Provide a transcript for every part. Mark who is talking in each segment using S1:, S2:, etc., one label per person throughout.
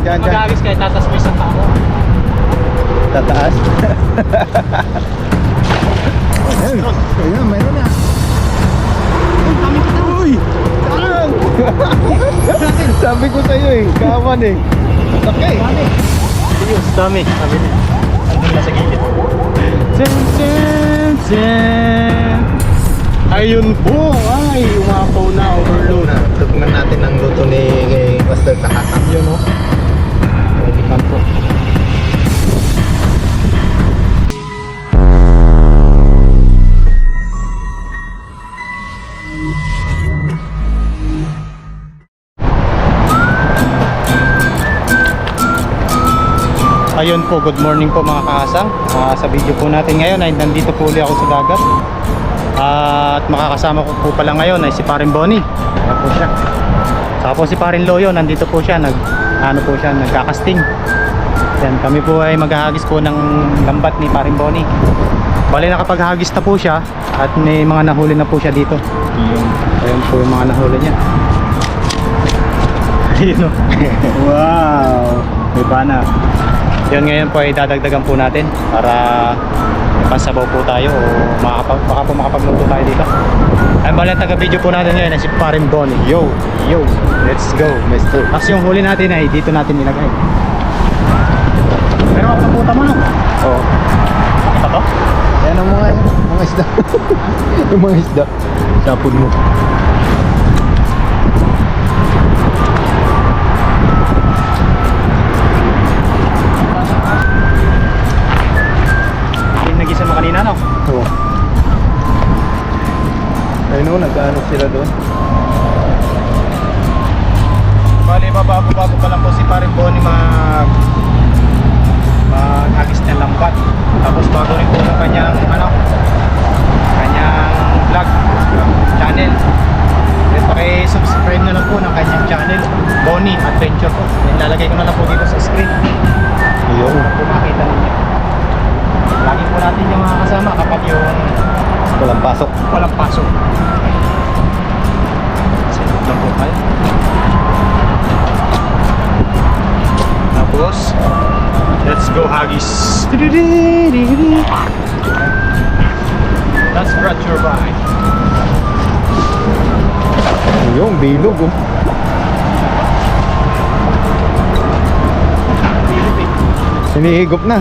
S1: dyan.
S2: Mag-agis kayo, tatas mo isang tao.
S1: Tataas. Ayan, mayroon na. Uy! Saan? Sabi ko sa'yo eh, kawan eh. Okay.
S2: Dami. Sabi niya. Andun na sa gilid. Ayun po, ay umapaw na, overload.
S1: Tukman natin ang luto ni Master Kahakap.
S2: Yun o. Ready ka po. Ayun po, good morning po mga kakasang. Sa video po natin ngayon ay nandito po ulit ako sa dagat. At makakasama ko po pala ngayon ay si Parin Bonnie. Ayan po siya. Saka po si Parin Loyo, nandito po siya, nagkakasting. Yan, kami po ay maghahagis po ng lambat ni Parin Bonnie. Bali nakapaghagis na po siya at may mga nahuli na po siya dito. Ayun po yung mga nahuli niya. Ayun o. Wow! May bana. Yan ngayon po ay dadagdagan po natin para pansabaw po tayo o baka po makapagluto tayo dito. Ay bali ang taga-video po natin ngayon ay si Parin Bonnie. Yo! Let's go, Mr. Kasi yung huli natin ay dito natin nilagay. Pero ako naputa mo no? Oo. Ito to?
S1: Ayan ang mga isda. Yung mga isda. Sapod mo.
S2: Nagisa mo kanina no?
S1: Oo. Ayun o, nagkaano sila doon.
S2: Bali, bago pa lang po si Parin Bonnie mag-agis ng lambat. Tapos bago rin po ng kanyang vlog channel. Then paki-subscribe na lang po ng kanyang channel, Bonnie Adventure po. Ilalagay ko na lang po dito sa screen.
S1: Ayun.
S2: Para po makita ninyo. Lagi po natin yung mga kasama kapag yung
S1: Walang pasok.
S2: Kasi lang po kayo. Tapos let's go hagis. That's brought your by.
S1: Ayun, bilog oh. Sinihigop na.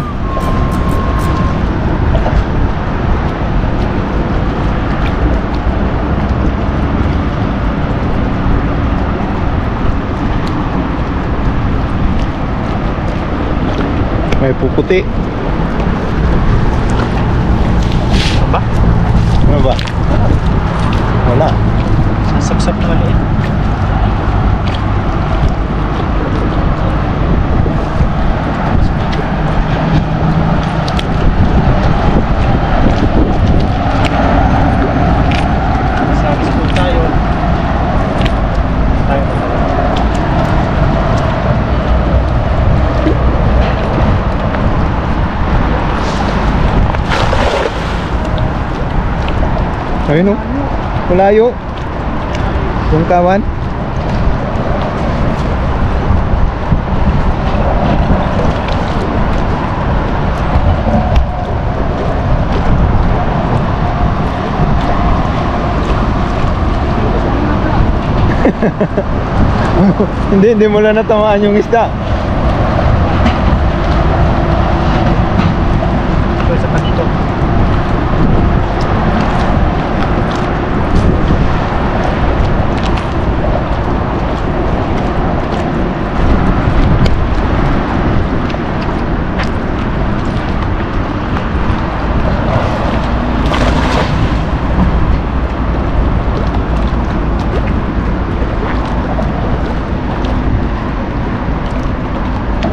S1: May puputi.
S2: Ba?
S1: Ano ba? Wala.
S2: Sasapsap na maliit. Sabi sa kung tayo.
S1: Ayun o. Malayo. Yung kawan. Hindi mo lang natamaan yung isda.
S2: Ito sa panito.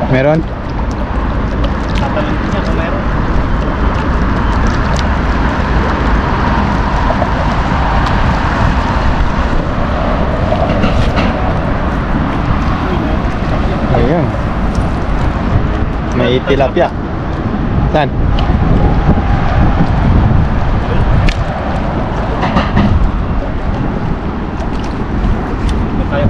S1: Meron?
S2: Tatalon ko siya kung meron.
S1: Ayun. May tilapia. Saan?
S2: Ito tayo.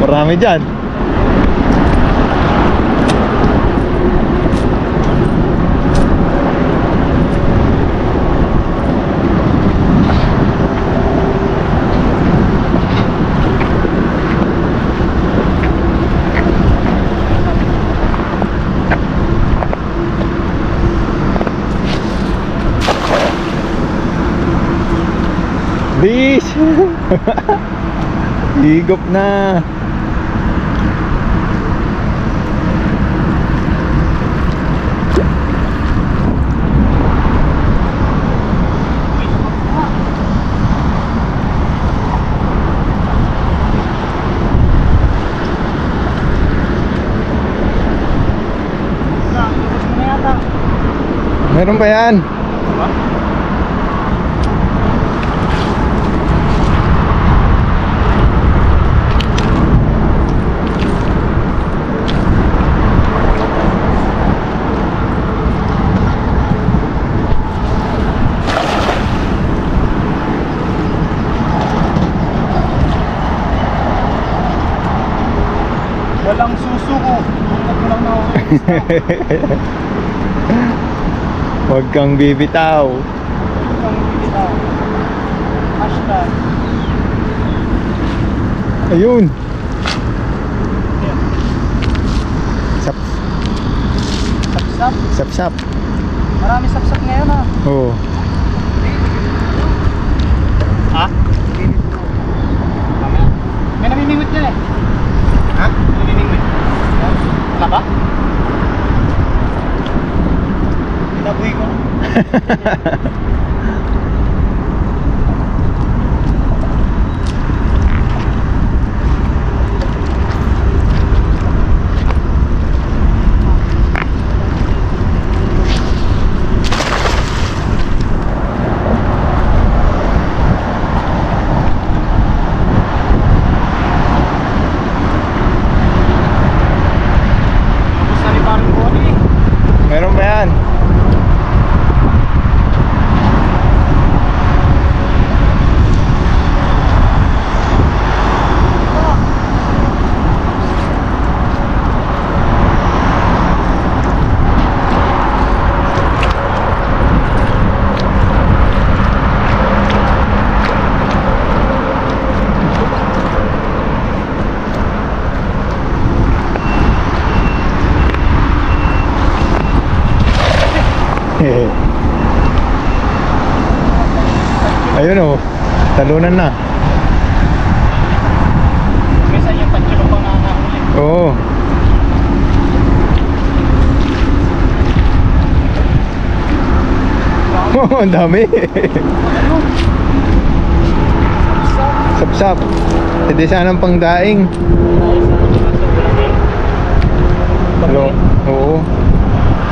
S1: Marami dyan. Bis! Higop na. Meron pa yan.
S2: Walang susuko. Walang na
S1: Huwag kang bibitaw.
S2: Hashtag.
S1: Ayun. Sap
S2: Sapsap.
S1: sap sap.
S2: Marami sapsap ngayon ha.
S1: Oo.
S2: Ha? Mamaya. May namimingwit dyan eh. Ha? Namimingwit. Wala ba? Pinabuhi ko. Gusto ni Paring Boni.
S1: Meron pa yan. Ayun oh, talunan na.
S2: Minsan yung tatlo pang nakakahuli.
S1: Oo. Oh, ang dami. Sap-sap. Hindi sanang pangdaing. Hello? Oo.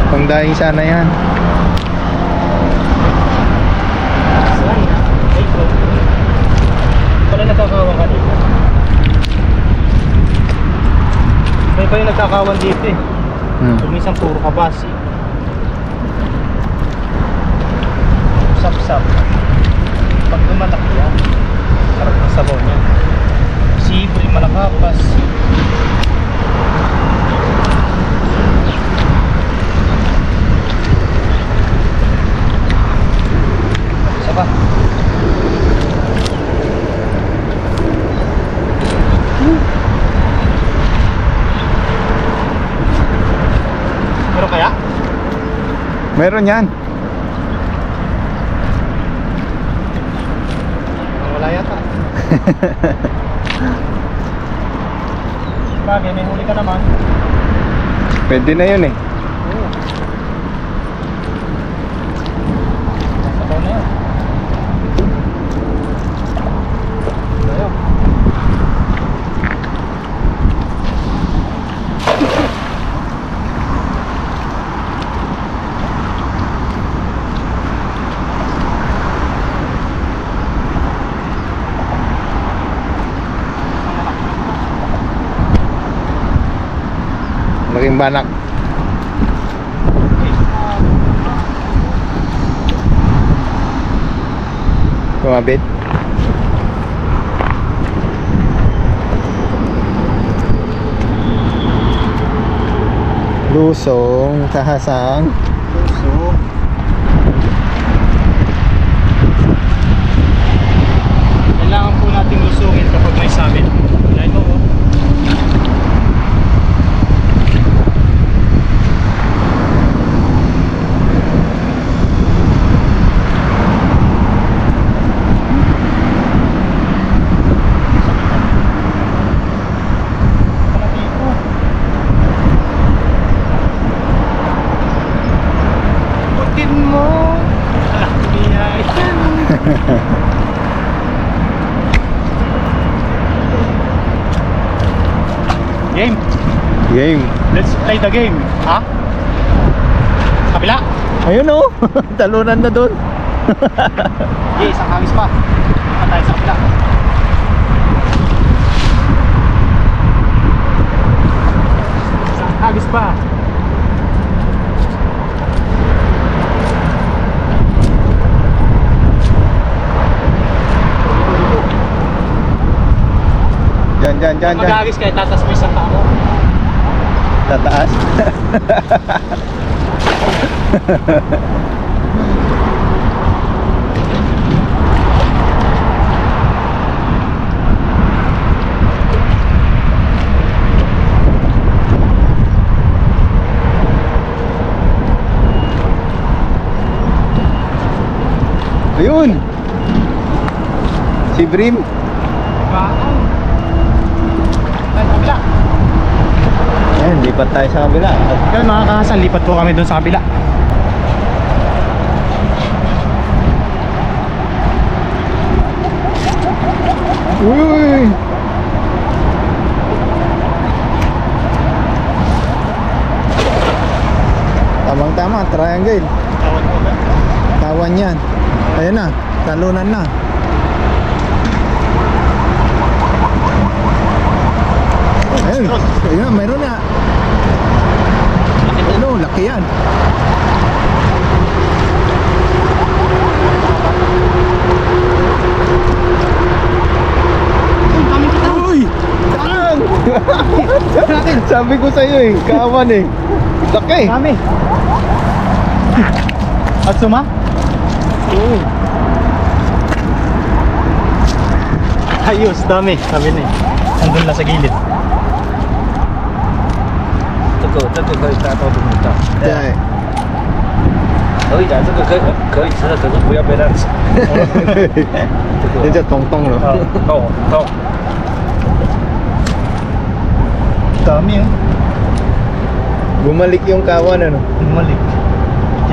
S1: Pangdaing sana yan.
S2: Pala nagkakawan ka dito. May ba yung nagkakawan dito eh. Minsan puro kabasi. Sap-sap. Pag lumalaki yan, sarap ng sabaw niya. Sibri, malakapas. Isa pa. Meron kaya?
S1: Meron yan.
S2: Wala yata. Bagay, may huli ka naman.
S1: Pwede na yun eh.
S2: Sabaw na yun. Ayaw.
S1: Laking banak. Kumabit. Lusong, Kahasang.
S2: So, kailangan po nating lusungin kapag may sabit. Kaya ito oh. Putin mo. Game.
S1: Game.
S2: Let's play the game. Ha? Kabila.
S1: Ayun oh. Talunan na dun.
S2: Okay, isang hagis pa. Punta tayo sa kabila. Isang hagis pa.
S1: Dyan.
S2: Mag-hagis kayo, tatas mo isang tao.
S1: Tataas. Ayun. Si Brim.
S2: Wow. Tayo sa kabila.
S1: Ayan, lipat tayo sa kabila.
S2: Yan mga kahasan, lipat po kami doon sa kabila.
S1: Uy! Tamang-tama, triangle.
S2: Tawag mo ba?
S1: Tawan yan. Ayan na, talunan na. Ayun, ayun, mayroon na. Ano, laki yan.
S2: Kaming kita.
S1: Uy! Saan?
S2: Natin.
S1: Sabi ko sa'yo eh, kawan eh. Laki.
S2: Kami. At suma?
S1: Oo.
S2: Ayos, dami. Sabi na eh. Andun lang sa gilid.
S3: 这个可以大刀都能大，
S1: Diyan.
S3: 可以的，这个可以吃的，可是不要被烂吃。
S1: Yan siya, tong-tong no?
S3: Tong.
S2: Dami eh.
S1: Bumalik yung kawan ano?
S2: Bumalik.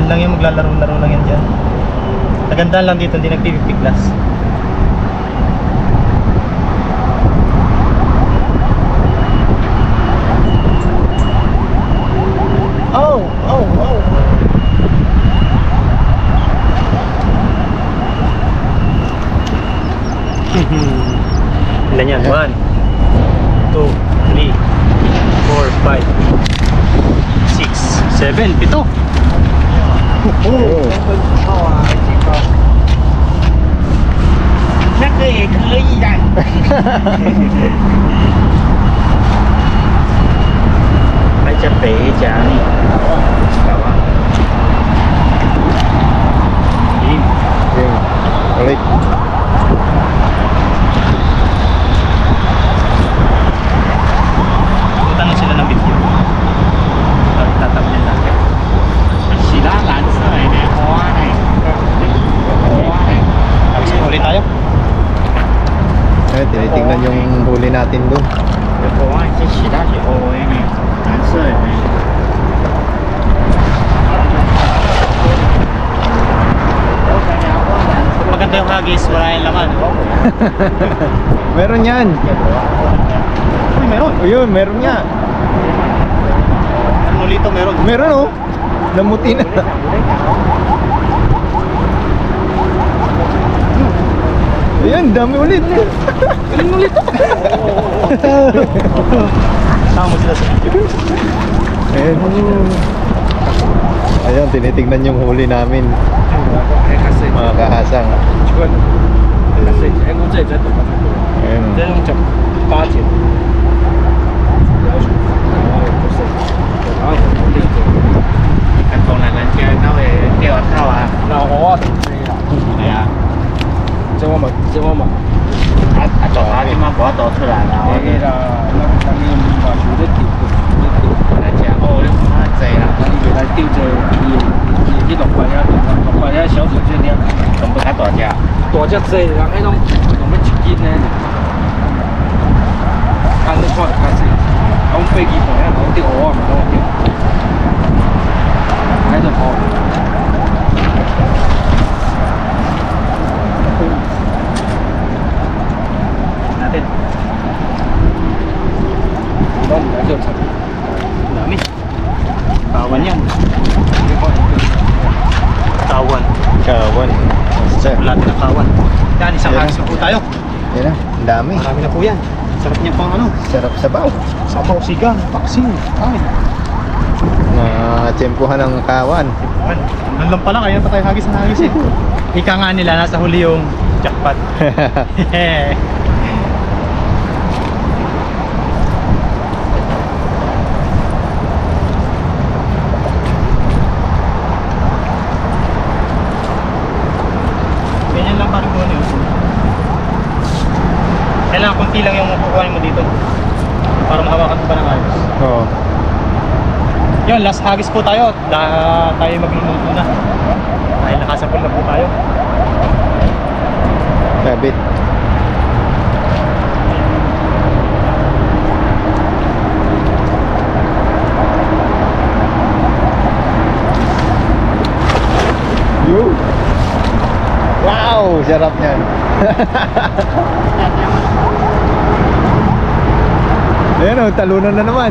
S2: Yan lang yung maglalaro-laro lang yan dyan. Nagandaan lang dito, hindi nagpipiglas. Oh. Ilan yan? 1, 2, 3, 4, 5, 6, 7, 7.
S1: Oo.
S2: 那个也可以的。
S3: 来只肥只呢，搞啊！
S1: Game. Balik.
S2: Punta lang sila ng video. Tatablan natin. Sila, lansa eh. Tapos ulit tayo.
S1: Eh, tinitingnan yung huli natin doon.
S3: 国外是其他是 O A 呢，蓝色的呢。
S2: Maganda yung hagis, wala yung laman.
S1: Meron yan.
S2: Uy, meron.
S1: Ayun, meron nga.
S2: Nulito meron.
S1: Meron oh. Namuti na. Ayan, dami ulit.
S2: Galing ulit. Sama mo sila sa video.
S1: Ayan. Ayun, tinitingnan yung huli namin. Mga kahasang. Ayan.
S3: 这种叫八件，然后 nó về kêu ăn thao à.
S1: Nào có đây là.
S3: Này à.
S1: Cho mà.
S3: À chỗ ta nhưng mà bỏ tổ thôi là nào.
S1: Đây là đang đi vào chú rất tiêu cực.
S3: Là chả ô đấy nó dày là.
S1: Đang đi về đây tiêu trời nhiều cái độc quái độc quái ra xấu chuyện đi.
S3: không có cá tỏ chả.
S1: Tổ chất dày là cái nó mới chỉ kín này. Ăn được khỏi cái gì. Ông phê kín này nó tiêu ổ mà nó tiêu. Cái được ổ.
S2: Natin.
S1: Đó là cái thật.
S2: Dami. Kawan yan. Kawan.
S1: Kawan. Sir.
S2: Wala din ang kawan. Yan, isang
S1: Ayan.
S2: hagis na po tayo.
S1: Yan na, ang dami.
S2: Marami na po yan. Sarap niya pang ano.
S1: Sarap sabaw.
S2: Sabaw, sigang, paksiw. Ay.
S1: Tsempuhan ng kawan.
S2: Man, doon lang pala kaya pa tayo hagis na hagis eh. Ika nga nila, nasa huli yung jackpot. Ganyan lang parang doon yun. Kailangan kunti lang yung kukuhanin mo dito para mahawakan mo pa ng ayos.
S1: Oo.
S2: Yun, last hagis po tayo. Tayo magluluto na. Dahil nakasapol na po tayo.
S1: Sabit. Yo. Wow, sarap niyan. Ayan o, talunan na naman.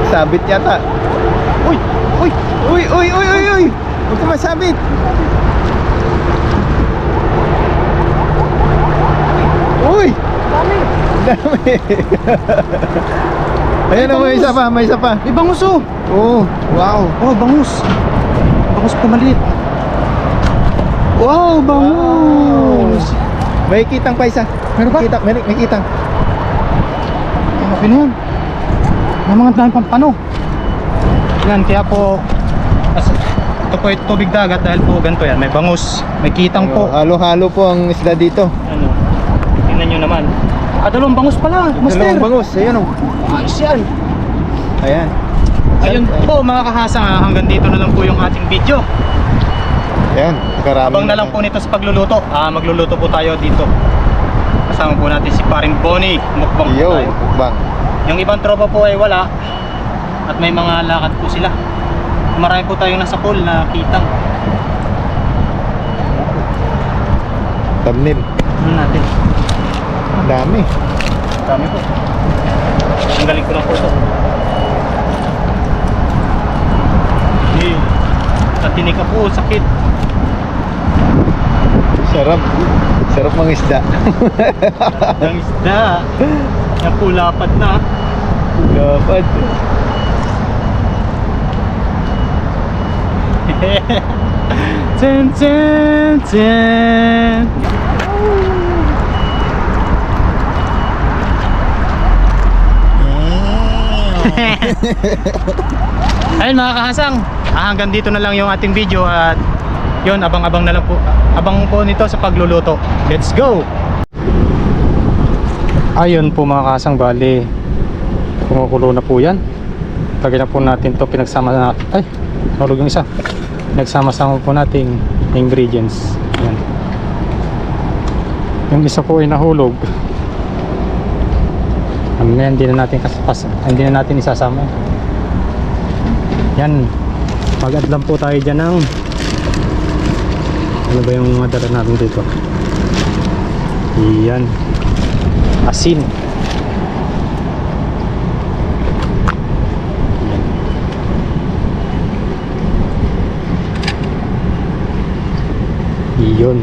S1: Sabit yata. Uy! Uy! Uy! Uy! Uy! Uy! Uy! Huwag ka masabit. Uy! Dami! Dami! Ayan o, may isa pa, may isa pa.
S2: May bangus oh!
S1: Oh, wow.
S2: Oh, bangus! Bangus po maliit. Wow, bangus!
S1: May kitang pa isa.
S2: Meron ba?
S1: May kitang.
S2: Ay, okay na yan. May mga dahil pampano. Yan, kaya po ito po yung tubig dagat dahil po ganito yan. May bangus, may kitang po.
S1: Halo-halo po ang isda dito.
S2: Ano? Tingnan nyo naman. Dalawang bangus pala, master.
S1: Dalawang bangus, ayan o.
S2: Ayos yan.
S1: Ayan.
S2: Ayun po mga kahasang, hanggang dito na lang po yung ating video.
S1: Ayan, karami.
S2: Abang na lang po nito sa pagluluto. Magluluto po tayo dito. Kasama po natin si Paring Bonnie. Mukbang po
S1: Yo,
S2: tayo.
S1: mukbang.
S2: Yung ibang tropa po ay wala. At may mga lakad po sila. Marami po tayong nasa pool na kitang.
S1: Thumbnail.
S2: Ano natin?
S1: Dami.
S2: Dami po. Ang galing ko lang po ito. Natinig ka po, sakit.
S1: Sarap. Sarap mga isda.
S2: Ang isda. Yan po lapad na.
S1: Lapad.
S2: Ten, ten, ten. Ayun mga kahasang, hanggang dito na lang yung ating video at yun, abang-abang na lang po. Abang po nito sa pagluluto. Let's go! Ayun po mga kahasang, bali kumukulo na po yan. Lagyan na po natin to, pinagsama na. Ay, nahulog yung isa. Pinagsama-sama po nating ingredients. Ayan. Yung isa po ay nahulog. Hindi na natin hindi na natin isasama. Yan. Mag-add lang po tayo dyan ng ano ba yung madala natin dito? Yan. Asin. Yan. Yan.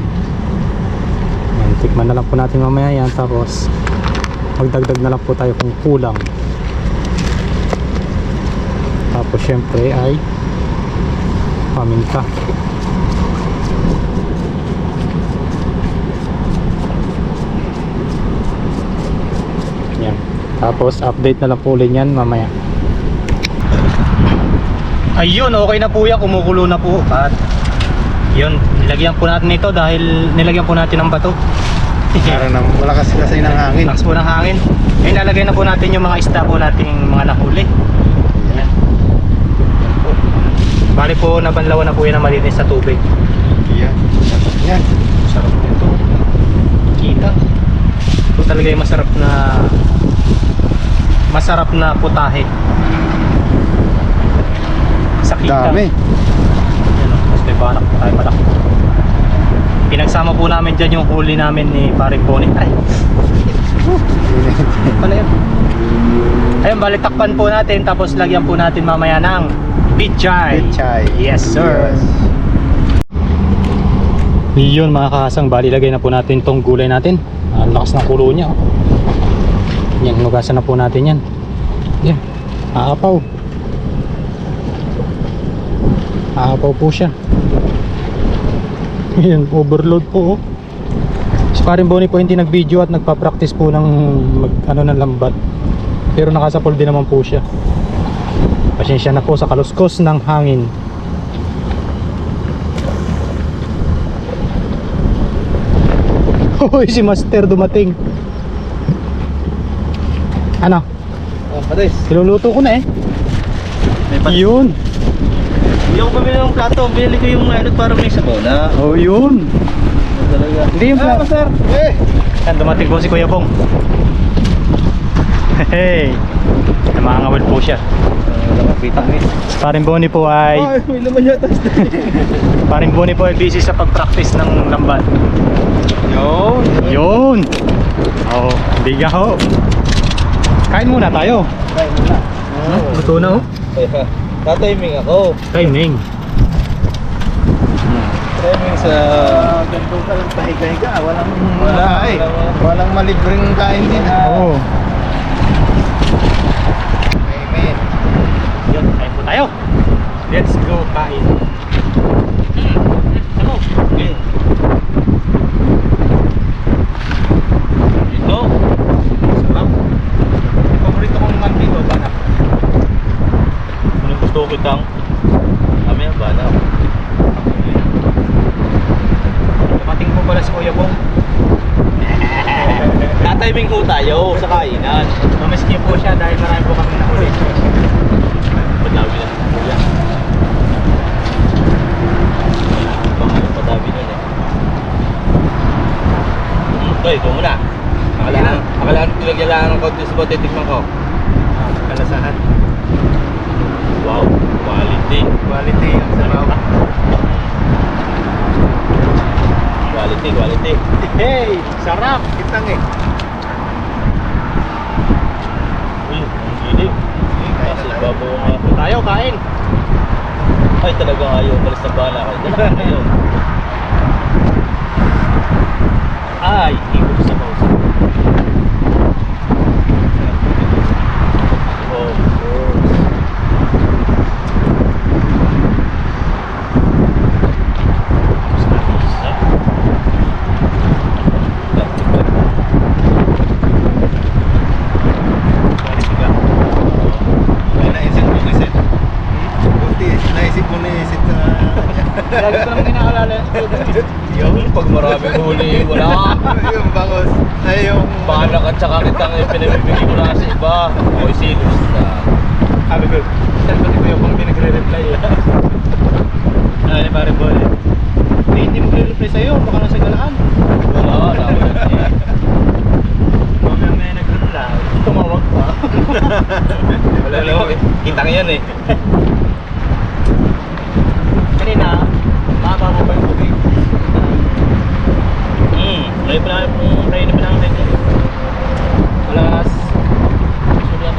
S2: Tikman na lang po natin mamaya yan. Tapos magdagdag na lang po tayo kung kulang. Tapos syempre ay paminta. Yan. Tapos update na lang po ulit yan mamaya. Ayun, okay na po yan, kumukulo na po. At yun, nilagyan po natin ito dahil nilagyan po natin ng bato.
S1: Para na malakas kasi ng hangin.
S2: Lakas po ng hangin. Ngayon lalagay na po natin yung mga isda po nating mga nahuli. Ayan. Bali po nabanlawan na po yan na malinis sa tubig.
S1: Yan. Yan.
S2: Sarap nito. Kita. Ito talaga yung masarap na putahe. Sa kita.
S1: Dami.
S2: Yan o, mas may banak po tayo malaki. Pinagsama po namin dyan yung huli namin ni Paring Bonnie. Ay! Pala yun. Ayun, bali takpan po natin tapos lagyan po natin mamaya ng pichay.
S1: Pichay.
S2: Yes sir.
S1: Yes.
S2: Yun mga kahasang, bali lagay na po natin tong gulay natin. Ang lakas ng kulo niya. Yan, hugasan na po natin yan. Yan, aapaw. Aapaw po siya. Yan, overload po. Si Paring Bonnie po hindi nag-video at nagpa-practice po ng ng lambat. Pero nakasapol din naman po siya. Pasensya na po sa kaluskos ng hangin. Hoy, si Master dumating. Ano?
S3: Oh, patis.
S2: Iluluto ko na eh. Yun.
S3: Hindi ako bumili ng plato. Binili ko yung parang may sabaw na.
S2: Oh, yun.
S3: Talaga.
S2: Hindi yung plato,
S3: sir.
S2: Yan, dumating po si Kuya Bong. Hey. Namangawal po siya.
S3: Nakapitan eh.
S2: Si Paring Bonnie po ay
S3: May laman yata.
S2: Paring Bonnie po ay busy sa pag-practice ng lambat.
S3: Yun.
S2: Yun. Oh, biga ho. Kain muna tayo.
S3: Kain muna.
S2: Luto na oh.
S3: Tatiming ako.
S2: Timing.
S3: Timing sa... Ganito ka lang pahiga-higa.
S1: Wala eh. Walang malibreng kain din.
S2: Oo.
S1: Amen.
S2: Yun, kain po tayo. Let's go kain. Ano?
S3: Ito.
S2: Sarap. Paborito kong naman dito, banak.
S3: Anong gusto ko kitang? Kami ang bala.
S2: Dumating po pala si Kuya Bong.
S3: Tatiming ko tayo sa kainan.
S2: Mamiski po siya dahil marami po kami nahuli.
S3: Padawi lang ng kuya. Pangalan padawi nun eh. Ito, ikaw muna. Akalaan tilagyan lang ng konti sa bote, tikman ko.
S2: Kalasahan.
S3: Wow, quality.
S1: Quality ang sabaw.
S3: Quality.
S2: Hey! Sarap!
S1: Kitang eh.
S3: Uy, ang gilig. Kasi babaw nga.
S2: Tayo, kain!
S3: Ay, talagang ayaw. Malis na bala kayo. Ayun. Ay, ikot sa pausa. Oh, of course.
S2: Lagi ko naman inaalala.
S3: Yung pag maraming huli, wala.
S1: Yung bangos. Ay yung...
S3: Banak at saka kitang pinamibigay ko na sa iba. O silos na.
S2: Sabi ko, saan ko si Kuya Bong di nagre-reply eh. Ano ni Paring Bonnie? Hindi magre-reply sa'yo, baka nasa galaan.
S3: Wala, naman eh.
S2: Mamaya may nag-reply, tumawag pa.
S3: Wala lang, kitang yan eh.
S2: Kanina, mahaba mo pa yung tubig.
S3: Ngayon pa namin din.
S2: Alas.
S3: Gusto ba?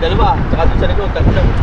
S3: Dalawa, tsaka doon sa likod, tatlo.